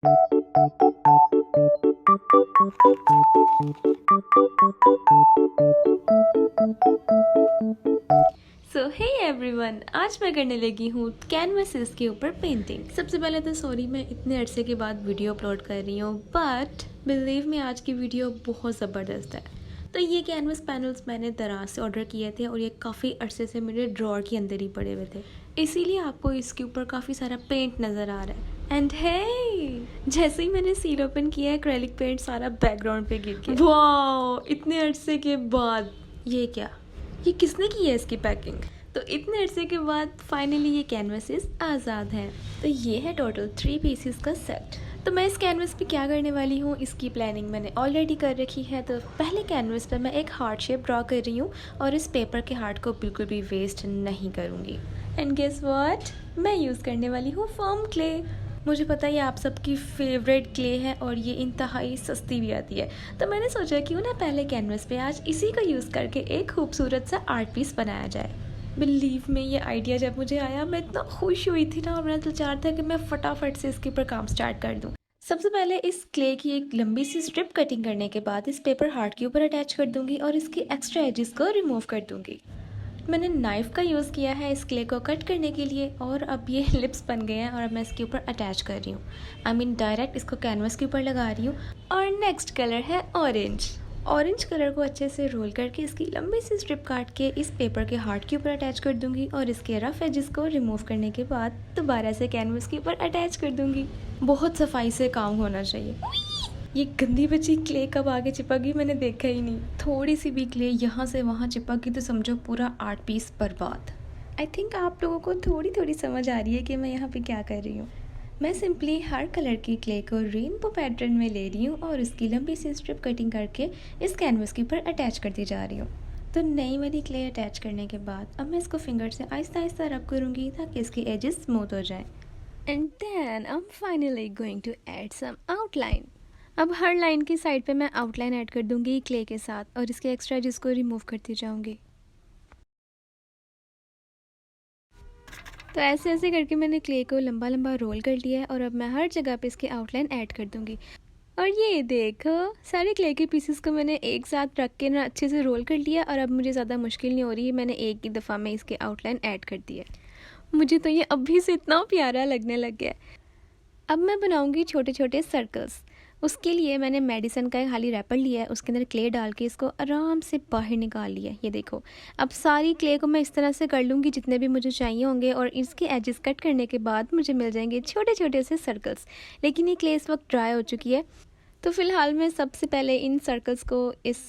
सो hey everyone, आज मैं करने लगी हूँ कैनवासेस के ऊपर पेंटिंग। सबसे पहले तो सॉरी, मैं इतने अरसे के बाद वीडियो अपलोड कर रही हूँ, बट बिलीव मी आज की वीडियो बहुत ज़बरदस्त है। तो ये कैनवस पैनल्स मैंने दराज से ऑर्डर किए थे और ये काफ़ी अरसे से मेरे ड्रॉर के अंदर ही पड़े हुए थे, इसीलिए आपको इसके ऊपर काफ़ी सारा पेंट नज़र आ रहा है। एंड हे, जैसे ही मैंने सील ओपन किया, एक्रेलिक पेंट सारा बैकग्राउंड पे गिर गया। वाओ, इतने अरसे के बाद ये क्या, ये किसने की है इसकी पैकिंग? तो इतने अरसे के बाद फाइनली ये कैनवासेस आज़ाद हैं। तो ये है टोटल 3 पीसेस का सेट। तो मैं इस कैनवस पे क्या करने वाली हूँ, इसकी प्लानिंग मैंने ऑलरेडी कर रखी है। तो पहले कैनवस पे मैं एक हार्ट शेप ड्रॉ कर रही हूँ और इस पेपर के हार्ट को बिल्कुल भी वेस्ट नहीं करूँगी। एंड गेस व्हाट, मैं यूज़ करने वाली हूँ फोम क्ले। मुझे पता है ये आप सबकी फेवरेट क्ले है और ये इंतहाई सस्ती भी आती है। तो मैंने सोचा क्यों ना पहले कैनवस पे आज इसी का यूज़ करके एक खूबसूरत सा आर्ट पीस बनाया जाए। बिलीव में ये आइडिया जब मुझे आया, मैं इतना खुश हुई थी ना, और मेरा दिल चाह था कि मैं फटाफट से इसके ऊपर काम स्टार्ट कर दूँ। सबसे पहले इस क्ले की एक लंबी सी स्ट्रिप कटिंग करने के बाद इस पेपर हार्ट के ऊपर अटैच कर दूंगी और इसकी एक्स्ट्रा एजेस को रिमूव कर दूंगी। मैंने नाइफ़ का यूज़ किया है इस क्ले को कट करने के लिए और अब ये लिप्स बन गए हैं और अब मैं इसके ऊपर अटैच कर रही हूँ। आई मीन डायरेक्ट इसको कैनवस के ऊपर लगा रही हूँ। और नेक्स्ट कलर है ऑरेंज। ऑरेंज कलर को अच्छे से रोल करके इसकी लंबी सी स्ट्रिप काट के इस पेपर के हार्ट के ऊपर अटैच कर दूंगी और इसके रफ एजेस को रिमूव करने के बाद दोबारा से कैनवस के ऊपर अटैच कर दूंगी। बहुत सफाई से काम होना चाहिए। ये गंदी बची क्ले कब आगे चिपक गई मैंने देखा ही नहीं। थोड़ी सी भी क्ले यहाँ से वहाँ चिपक गई तो समझो पूरा आर्ट पीस बर्बाद। आई थिंक आप लोगों को थोड़ी थोड़ी समझ आ रही है कि मैं यहाँ पे क्या कर रही हूँ। मैं सिंपली हर कलर की क्ले को रेनबो पैटर्न में ले रही हूँ और उसकी लंबी सी स्ट्रिप कटिंग करके इस कैनवस के ऊपर अटैच करती जा रही हूँ। तो नई वाली क्ले अटैच करने के बाद अब मैं इसको फिंगर से आहिस्ता आहिस्ता रब करूँगी ताकि इसके एजेस स्मूथ हो जाएं। And then I am finally going to add some outline. अब हर लाइन की साइड पे मैं आउटलाइन ऐड कर दूंगी क्ले के साथ और इसके एक्स्ट्रा जिसको रिमूव करती जाऊंगी। तो ऐसे ऐसे करके मैंने क्ले को लंबा लंबा रोल कर लिया है और अब मैं हर जगह पे इसके आउटलाइन ऐड कर दूंगी। और ये देखो, सारे क्ले के पीसेस को मैंने एक साथ रख के ना अच्छे से रोल कर लिया और अब मुझे ज़्यादा मुश्किल नहीं हो रही है। मैंने एक ही दफ़ा में इसके आउटलाइन ऐड कर दिया। मुझे तो ये अभी से इतना प्यारा लगने लग गया है। अब मैं बनाऊंगी छोटे छोटे सर्कल्स। उसके लिए मैंने मेडिसन का एक खाली रैपर लिया है, उसके अंदर क्ले डाल के इसको आराम से बाहर निकाल लिया है। ये देखो, अब सारी क्ले को मैं इस तरह से कर लूँगी जितने भी मुझे चाहिए होंगे और इसके एजेस कट करने के बाद मुझे मिल जाएंगे छोटे छोटे से सर्कल्स। लेकिन ये क्ले इस वक्त ड्राई हो चुकी है, तो फ़िलहाल मैं सबसे पहले इन सर्कल्स को इस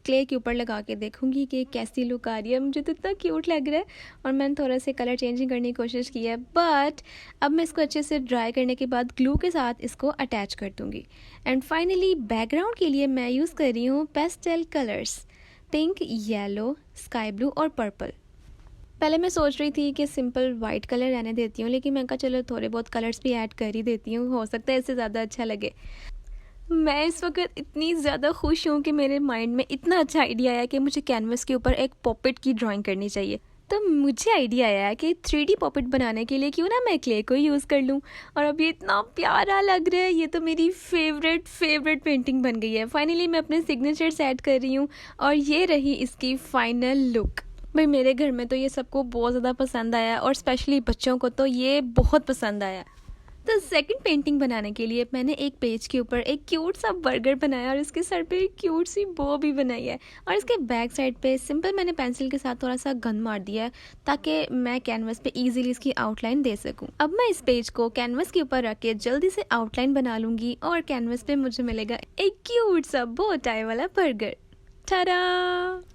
क्ले के ऊपर लगा के देखूंगी कि कैसी लुक आ रही है। मुझे तो इतना क्यूट लग रहा है और मैंने थोड़ा सा कलर चेंजिंग करने की कोशिश की है, बट अब मैं इसको अच्छे से ड्राई करने के बाद ग्लू के साथ इसको अटैच कर दूंगी। एंड फाइनली बैकग्राउंड के लिए मैं यूज़ कर रही हूँ pastel colours, pink, yellow, sky blue और पर्पल। पहले मैं सोच रही थी कि सिंपल वाइट कलर रहने देती हूँ, लेकिन मैं कहा चलो थोड़े बहुत कलर्स भी ऐड कर ही देती हूँ, हो सकता है इससे ज़्यादा अच्छा लगे। मैं इस वक्त इतनी ज़्यादा खुश हूँ कि मेरे माइंड में इतना अच्छा आइडिया आया कि मुझे कैनवस के ऊपर एक पॉपेट की ड्राइंग करनी चाहिए। तो मुझे आइडिया आया कि 3D पॉपेट बनाने के लिए क्यों ना मैं क्ले को यूज़ कर लूँ। और अब ये इतना प्यारा लग रहा है, ये तो मेरी फेवरेट पेंटिंग बन गई है। फाइनली मैं अपने सिग्नेचर्स ऐड कर रही हूँ और ये रही इसकी फाइनल लुक। भाई मेरे घर में तो ये सबको बहुत ज़्यादा पसंद आया और स्पेशली बच्चों को तो ये बहुत पसंद आया। तो सेकंड पेंटिंग बनाने के लिए मैंने एक पेज के ऊपर एक क्यूट सा बर्गर बनाया और इसके सर पे एक क्यूट सी बो भी बनाई है और इसके बैक साइड पे सिंपल मैंने पेंसिल के साथ थोड़ा सा गन मार दिया है ताकि मैं कैनवस पे इजीली इसकी आउटलाइन दे सकूं। अब मैं इस पेज को कैनवस के ऊपर रख के जल्दी से आउटलाइन बना लूँगी और कैनवस पे मुझे मिलेगा एक क्यूट सा बो टाई वाला बर्गर। टाडा!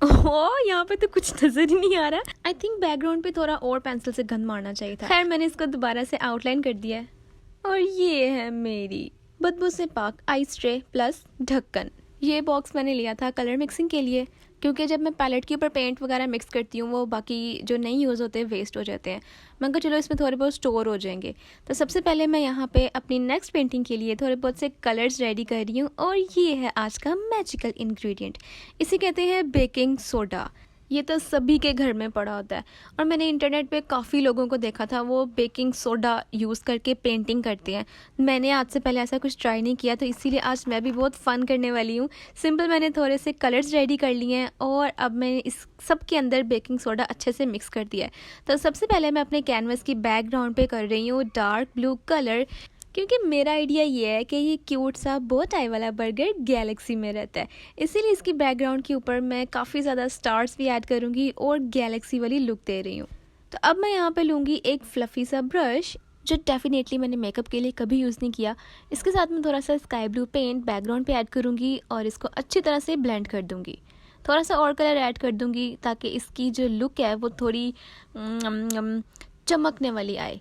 ओह, यहाँ पे तो कुछ नजर ही नहीं आ रहा। आई थिंक बैकग्राउंड पे थोड़ा और पेंसिल से गन मारना चाहिए था। खैर मैंने इसको दोबारा से आउटलाइन कर दिया है और ये है मेरी बदबू से पाक आइस ट्रे प्लस ढक्कन। ये बॉक्स मैंने लिया था कलर मिक्सिंग के लिए, क्योंकि जब मैं पैलेट के ऊपर पेंट वगैरह मिक्स करती हूँ वो बाकी जो नहीं यूज़ होते वेस्ट हो जाते हैं। मैं कहा चलो इसमें थोड़े बहुत स्टोर हो जाएंगे। तो सबसे पहले मैं यहाँ पे अपनी नेक्स्ट पेंटिंग के लिए थोड़े बहुत से कलर्स रेडी कर रही हूँ और ये है आज का मैजिकल इंग्रेडिएंट, इसे कहते हैं बेकिंग सोडा। ये तो सभी के घर में पड़ा होता है और मैंने इंटरनेट पे काफ़ी लोगों को देखा था वो बेकिंग सोडा यूज़ करके पेंटिंग करते हैं। मैंने आज से पहले ऐसा कुछ ट्राई नहीं किया, तो इसीलिए आज मैं भी बहुत फ़न करने वाली हूँ। सिंपल मैंने थोड़े से कलर्स रेडी कर लिए हैं और अब मैंने इस सब के अंदर बेकिंग सोडा अच्छे से मिक्स कर दिया है। तो सबसे पहले मैं अपने कैनवस की बैकग्राउंड पे कर रही हूँ डार्क ब्लू कलर, क्योंकि मेरा आइडिया ये है कि ये क्यूट सा बो टाई वाला बर्गर गैलेक्सी में रहता है, इसीलिए इसकी बैकग्राउंड के ऊपर मैं काफ़ी ज़्यादा स्टार्स भी ऐड करूँगी और गैलेक्सी वाली लुक दे रही हूँ। तो अब मैं यहाँ पे लूँगी एक फ्लफ़ी सा ब्रश जो डेफिनेटली मैंने मेकअप के लिए कभी यूज़ नहीं किया। इसके साथ मैं थोड़ा सा स्काई ब्लू पेंट बैकग्राउंड पे ऐड करूँगी और इसको अच्छी तरह से ब्लेंड कर दूँगी। थोड़ा सा और कलर ऐड कर दूँगी ताकि इसकी जो लुक है वो थोड़ी चमकने वाली आए।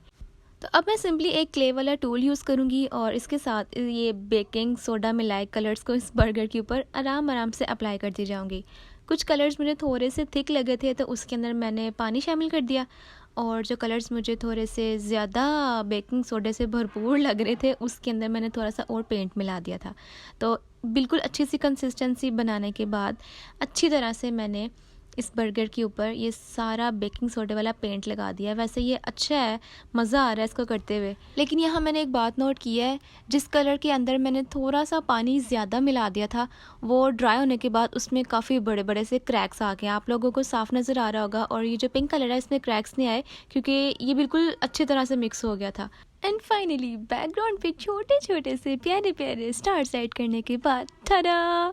तो अब मैं सिंपली एक क्ले वाला टूल यूज़ करूँगी और इसके साथ ये बेकिंग सोडा मिलाए कलर्स को इस बर्गर के ऊपर आराम से अप्लाई करती जाऊँगी। कुछ कलर्स मुझे थोड़े से थिक लगे थे तो उसके अंदर मैंने पानी शामिल कर दिया, और जो कलर्स मुझे थोड़े से ज़्यादा बेकिंग सोडे से भरपूर लग रहे थे उसके अंदर मैंने थोड़ा सा और पेंट मिला दिया था। तो बिल्कुल अच्छी सी कंसिस्टेंसी बनाने के बाद अच्छी तरह से मैंने इस बर्गर के ऊपर ये सारा बेकिंग सोडे वाला पेंट लगा दिया। वैसे ये अच्छा है, मज़ा आ रहा है इसको करते हुए, लेकिन यहाँ मैंने एक बात नोट की है, जिस कलर के अंदर मैंने थोड़ा सा पानी ज़्यादा मिला दिया था वो ड्राई होने के बाद उसमें काफ़ी बड़े बड़े से क्रैक्स आ गए। आप लोगों को साफ़ नज़र आ रहा होगा, और ये जो पिंक कलर है इसमें क्रैक्स नहीं आए क्योंकि ये बिल्कुल अच्छी तरह से मिक्स हो गया था। एंड फाइनली बैकग्राउंड पे छोटे छोटे से प्यारे प्यारे स्टार्स ऐड करने के बाद ठड़ा,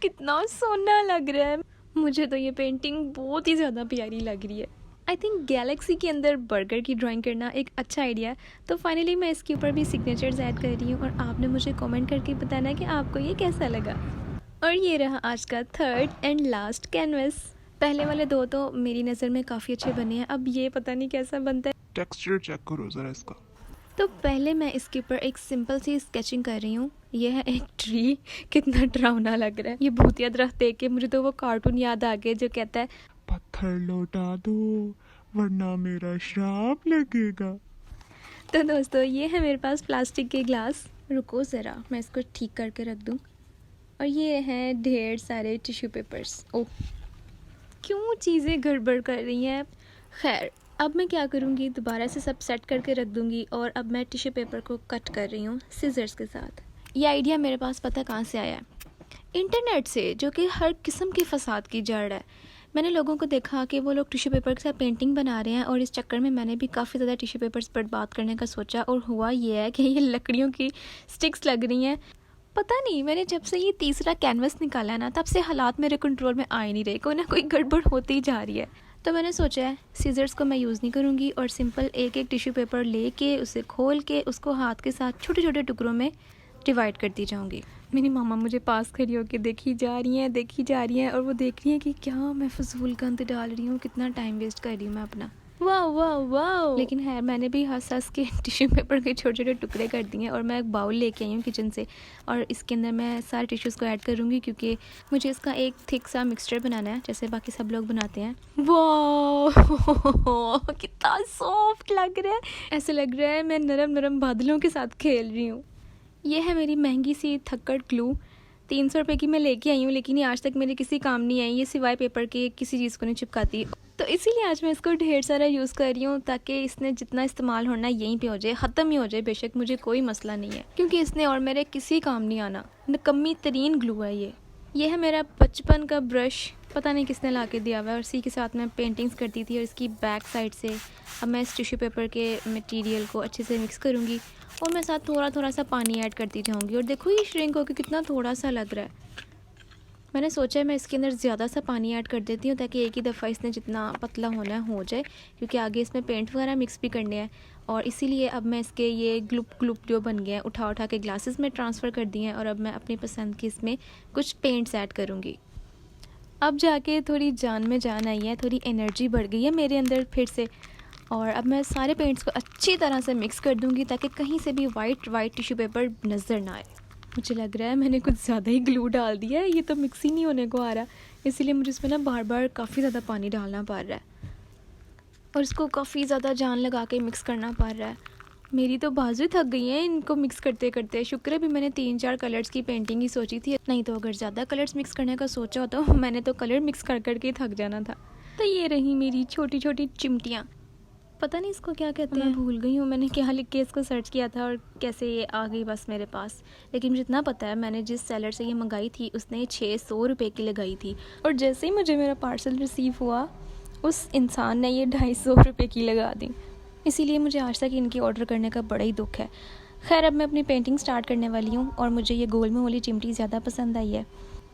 कितना सोना लग रहा है। मुझे तो ये पेंटिंग बहुत ही ज़्यादा प्यारी लग रही है। आई थिंक गैलेक्सी के अंदर बर्गर की ड्राइंग करना एक अच्छा आइडिया है। तो फाइनली मैं इसके ऊपर भी सिग्नेचर्स ऐड कर रही हूँ और आपने मुझे कमेंट करके बताना है कि आपको ये कैसा लगा। और ये रहा आज का थर्ड एंड लास्ट कैनवस। पहले वाले दो तो मेरी नज़र में काफ़ी अच्छे बने हैं, अब ये पता नहीं कैसा बनता है। टेक्सचर चेक करो ज़रा इसका। तो पहले मैं इसके ऊपर एक सिंपल सी स्केचिंग कर रही हूँ। यह है एक ट्री, कितना डरावना लग रहा है। ये भूतिया दरख्त देख के मुझे तो वो कार्टून याद आ गया जो कहता है पत्थर लौटा दो वरना मेरा श्राप लगेगा। तो दोस्तों ये है मेरे पास प्लास्टिक के ग्लास। रुको ज़रा मैं इसको ठीक करके रख दूँ। और ये हैं ढेर सारे टिश्यू पेपर्स। ओह, क्यों चीज़ें गड़बड़ कर रही हैं। खैर अब मैं क्या करूँगी, दोबारा से सब सेट करके रख दूँगी। और अब मैं टिश्यू पेपर को कट कर रही हूँ सीजर्स के साथ। ये आइडिया मेरे पास पता कहाँ से आया है, इंटरनेट से, जो कि हर किस्म के फसाद की जड़ है। मैंने लोगों को देखा कि वो लोग टिश्यू पेपर के साथ पेंटिंग बना रहे हैं और इस चक्कर में मैंने भी काफ़ी ज़्यादा टिश्यू पेपर्स पर बात करने का सोचा, और हुआ ये है कि ये लकड़ियों की स्टिक्स लग रही हैं। पता नहीं, मैंने जब से ये तीसरा कैनवस निकाला है ना, तब से हालात मेरे कंट्रोल में आ ही नहीं रहे, कोई ना कोई गड़बड़ होती ही जा रही है। तो मैंने सोचा है सीजर्स को मैं यूज़ नहीं करूँगी और सिंपल एक एक टिश्यू पेपर लेके उसे खोल के उसको हाथ के साथ छोटे छोटे टुकड़ों में डिवाइड करती जाऊँगी। मेरी मामा मुझे पास खड़ी होकर देखी जा रही हैं और वो देख रही हैं कि क्या मैं फजूल गंद डाल रही हूँ, कितना टाइम वेस्ट कर रही हूँ मैं अपना। वाह वाह वाह। लेकिन है मैंने भी हंस हंस के टिश्यू पेपर के छोटे छोटे टुकड़े कर दिए और मैं एक बाउल लेके आई हूँ किचन से, और इसके अंदर मैं सारे टिश्यूज़ को ऐड करूँगी क्योंकि मुझे इसका एक थिक सा मिक्सचर बनाना है जैसे बाकी सब लोग बनाते हैं। वाह कितना सॉफ्ट लग रहा है, ऐसे लग रहा है मैं नरम नरम बादलों के साथ खेल रही हूँ। ये है मेरी महंगी सी थक्कड़ ग्लू, 300 रुपये की मैं लेके आई हूँ, लेकिन ये आज तक मेरे किसी काम नहीं आई। ये सिवाय पेपर के किसी चीज़ को नहीं चिपकाती, तो इसीलिए आज मैं इसको ढेर सारा यूज़ कर रही हूँ ताकि इसने जितना इस्तेमाल होना यहीं पे हो जाए, ख़त्म ही हो जाए बेशक, मुझे कोई मसला नहीं है क्योंकि इसने और मेरे किसी काम नहीं आना। निकम्मी तरीन ग्लू है ये है मेरा बचपन का ब्रश, पता नहीं किसने ला के दिया हुआ है, और इसी के साथ मैं पेंटिंग्स करती थी। और इसकी बैक साइड से अब मैं इस टिश्यू पेपर के मटेरियल को अच्छे से मिक्स करूँगी और मैं साथ थोड़ा थोड़ा सा पानी ऐड करती जाऊँगी। और देखो ये श्रिंक होकर कितना थोड़ा सा लग रहा है। मैंने सोचा है मैं इसके अंदर ज़्यादा सा पानी ऐड कर देती हूँ ताकि एक ही दफ़ा इसने जितना पतला होना है हो जाए, क्योंकि आगे इसमें पेंट वगैरह मिक्स भी करने हैं। और इसीलिए अब मैं इसके ये ग्लुप ग्लुप जो बन गए हैं उठा उठा के ग्लासेस में ट्रांसफ़र कर दिए हैं, और अब मैं अपनी पसंद की इसमें कुछ पेंट्स ऐड करूँगी। अब जाके थोड़ी जान में जान आई है, थोड़ी एनर्जी बढ़ गई है मेरे अंदर फिर से। और अब मैं सारे पेंट्स को अच्छी तरह से मिक्स कर दूँगी ताकि कहीं से भी वाइट टिश्यू पेपर नज़र ना आए। मुझे लग रहा है मैंने कुछ ज़्यादा ही ग्लू डाल दिया है, ये तो मिक्स ही नहीं होने को आ रहा, इसीलिए मुझे इसमें ना बार बार काफ़ी ज़्यादा पानी डालना पड़ रहा है और इसको काफ़ी ज़्यादा जान लगा के मिक्स करना पड़ रहा है। मेरी तो बाजू थक गई हैं इनको मिक्स करते करते। शुक्र है भी मैंने 3-4 कलर्स की पेंटिंग ही सोची थी, नहीं तो अगर ज़्यादा कलर्स मिक्स करने का सोचा होता तो मैंने तो कलर मिक्स कर कर के थक जाना था। तो ये रही मेरी छोटी छोटी चिमटियाँ। पता नहीं इसको क्या कहते हैं, भूल गई हूँ मैंने क्या लिख के इसको सर्च किया था और कैसे ये आ गई बस मेरे पास। लेकिन मुझे इतना पता है, मैंने जिस सेलर से ये मंगाई थी उसने 600 रुपये की लगाई थी, और जैसे ही मुझे मेरा पार्सल रिसीव हुआ उस इंसान ने ये 250 रुपये की लगा दी। इसीलिए मुझे आज तक इनकी ऑर्डर करने का बड़ा ही दुख है। खैर, अब मैं अपनी पेंटिंग स्टार्ट करने वाली हूँ और मुझे ये गोल में वाली चिमटी ज़्यादा पसंद आई है।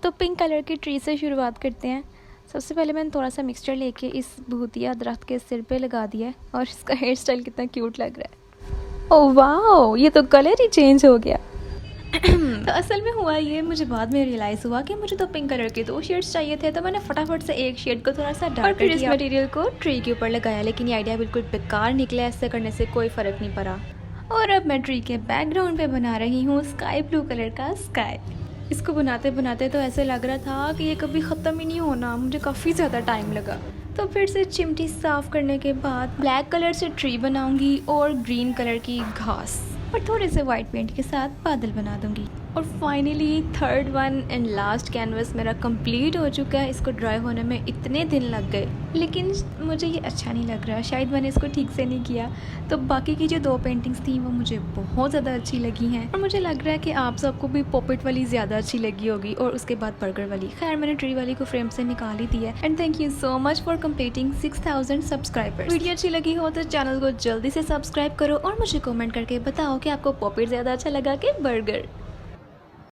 तो पिंक कलर की ट्री से शुरुआत करते हैं। सबसे पहले मैंने थोड़ा सा मिक्सचर लेके इस भूतिया दरख्त के सिर पे लगा दिया है, और इसका हेयर स्टाइल कितना क्यूट लग रहा है। ओह वाह, ये तो कलर ही चेंज हो गया। तो असल में हुआ ये, मुझे बाद में रियलाइज़ हुआ कि मुझे तो पिंक कलर के 2 शेड्स चाहिए थे, तो मैंने फटाफट से एक शेड को थोड़ा सा डार्क कर दिया, मटेरियल को ट्री के ऊपर लगाया। लेकिन ये आइडिया बिल्कुल बेकार निकला, ऐसे करने से कोई फ़र्क नहीं पड़ा। और अब मैं ट्री के बैकग्राउंड पे बना रही हूँ स्काई ब्लू कलर का स्काई। इसको बनाते बनाते तो ऐसे लग रहा था कि ये कभी ख़त्म ही नहीं होना, मुझे काफ़ी ज़्यादा टाइम लगा। तो फिर से चिमटी साफ़ करने के बाद ब्लैक कलर से ट्री बनाऊंगी और ग्रीन कलर की घास और थोड़े से वाइट पेंट के साथ बादल बना दूंगी। और finally third one and last canvas मेरा कंप्लीट हो चुका है। इसको ड्राई होने में इतने दिन लग गए, लेकिन मुझे ये अच्छा नहीं लग रहा, शायद मैंने इसको ठीक से नहीं किया। तो बाकी की जो 2 पेंटिंग्स थी वो मुझे बहुत ज़्यादा अच्छी लगी हैं, और मुझे लग रहा है कि आप सबको भी पॉपेट वाली ज़्यादा अच्छी लगी होगी और उसके बाद बर्गर वाली। खैर, मैंने ट्री वाली को फ्रेम से निकाल ही दिया। And thank you so much for completing 6000 subscribers. Video अच्छी लगी हो तो चैनल को जल्दी से सब्सक्राइब करो और मुझे कॉमेंट करके बताओ कि आपको पॉपेट ज़्यादा अच्छा लगा कि बर्गर।